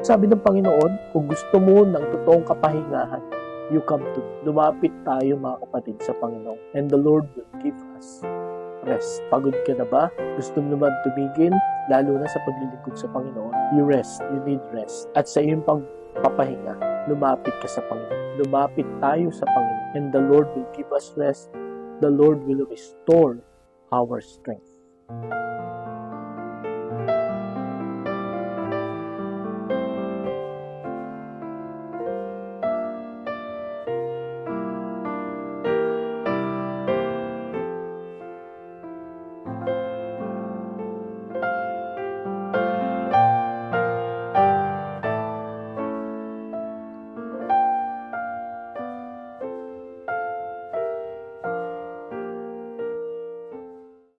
Sabi ng Panginoon, kung gusto mo ng totoong kapahingahan, you come to me. Lumapit tayo mga kapatid sa Panginoon, and the Lord will give us rest. Pagod ka na ba? Gusto mo naman tumigil? Lalo na sa paglilingkod sa Panginoon. You rest. You need rest. At sa iyong pagpapahinga, lumapit ka sa Panginoon. Lumapit tayo sa Panginoon, and the Lord will give us rest. The Lord will restore our strength.